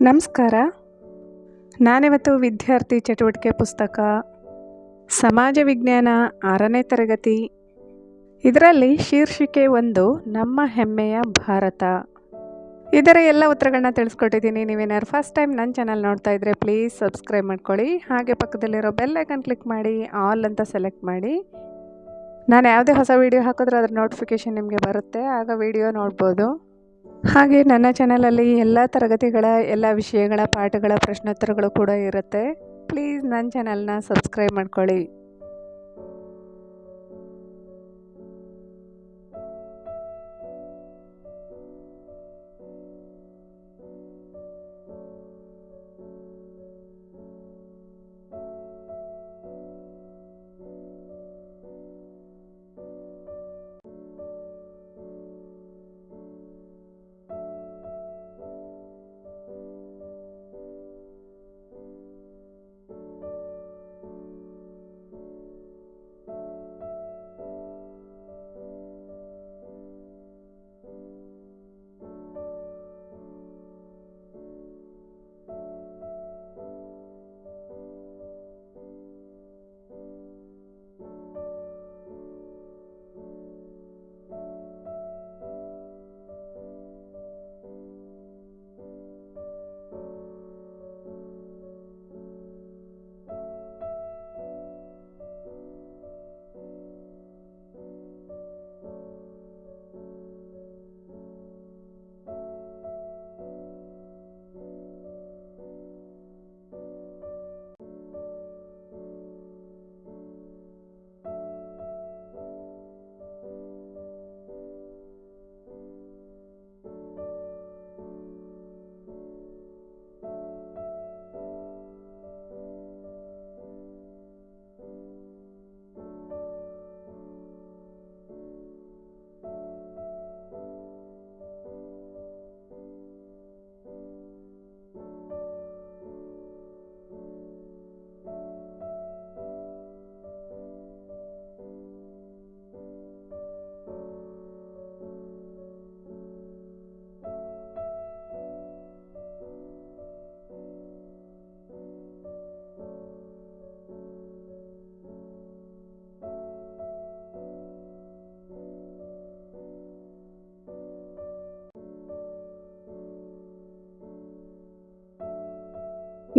ನಮಸ್ಕಾರ. ನಾನಿವತ್ತು ವಿದ್ಯಾರ್ಥಿ ಚಟುವಟಿಕೆ ಪುಸ್ತಕ ಸಮಾಜ ವಿಜ್ಞಾನ 6ನೇ ತರಗತಿ, ಇದರಲ್ಲಿ ಶೀರ್ಷಿಕೆ 1 ನಮ್ಮ ಹೆಮ್ಮೆಯ ಭಾರತ. ಇದರ ಎಲ್ಲ ಉತ್ತರಗಳನ್ನ ತಿಳಿಸ್ಕೊಟ್ಟಿದ್ದೀನಿ. ನೀವೇನಾದ್ರು ಫಸ್ಟ್ ಟೈಮ್ ನನ್ನ ಚಾನಲ್ ನೋಡ್ತಾ ಇದ್ದರೆ ಪ್ಲೀಸ್ ಸಬ್ಸ್ಕ್ರೈಬ್ ಮಾಡ್ಕೊಳ್ಳಿ. ಹಾಗೆ ಪಕ್ಕದಲ್ಲಿರೋ ಬೆಲ್ ಐಕನ್ ಕ್ಲಿಕ್ ಮಾಡಿ, ಆಲ್ ಅಂತ ಸೆಲೆಕ್ಟ್ ಮಾಡಿ. ನಾನು ಯಾವುದೇ ಹೊಸ ವೀಡಿಯೋ ಹಾಕಿದ್ರೂ ಅದರ ನೋಟಿಫಿಕೇಷನ್ ನಿಮಗೆ ಬರುತ್ತೆ, ಆಗ ವಿಡಿಯೋ ನೋಡ್ಬೋದು. ಹಾಗೆ ನನ್ನ ಚಾನಲಲ್ಲಿ ಎಲ್ಲ ತರಗತಿಗಳ ಎಲ್ಲ ವಿಷಯಗಳ ಪಾಠಗಳ ಪ್ರಶ್ನೋತ್ತರಗಳು ಕೂಡ ಇರುತ್ತೆ. ಪ್ಲೀಸ್ ನನ್ನ ಚಾನಲ್ನ ಸಬ್ಸ್ಕ್ರೈಬ್ ಮಾಡ್ಕೊಳ್ಳಿ.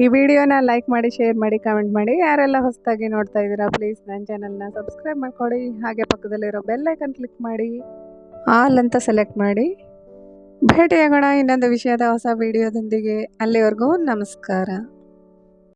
ಈ ವಿಡಿಯೋನ ಲೈಕ್ ಮಾಡಿ, ಶೇರ್ ಮಾಡಿ, ಕಮೆಂಟ್ ಮಾಡಿ. ಯಾರೆಲ್ಲ ಹೊಸದಾಗಿ ನೋಡ್ತಾ ಇದ್ದೀರಾ ಪ್ಲೀಸ್ ನನ್ನ ಚಾನಲ್ನ ಸಬ್ಸ್ಕ್ರೈಬ್ ಮಾಡ್ಕೊಳ್ಳಿ. ಹಾಗೆ ಪಕ್ಕದಲ್ಲಿರೋ ಬೆಲ್ ಐಕನ್ ಕ್ಲಿಕ್ ಮಾಡಿ, ಆಲ್ ಅಂತ ಸೆಲೆಕ್ಟ್ ಮಾಡಿ. ಭೇಟಿಯಾಗೋಣ ಇನ್ನೊಂದು ವಿಷಯದ ಹೊಸ ವಿಡಿಯೋದೊಂದಿಗೆ. ಅಲ್ಲಿವರೆಗೂ ನಮಸ್ಕಾರ.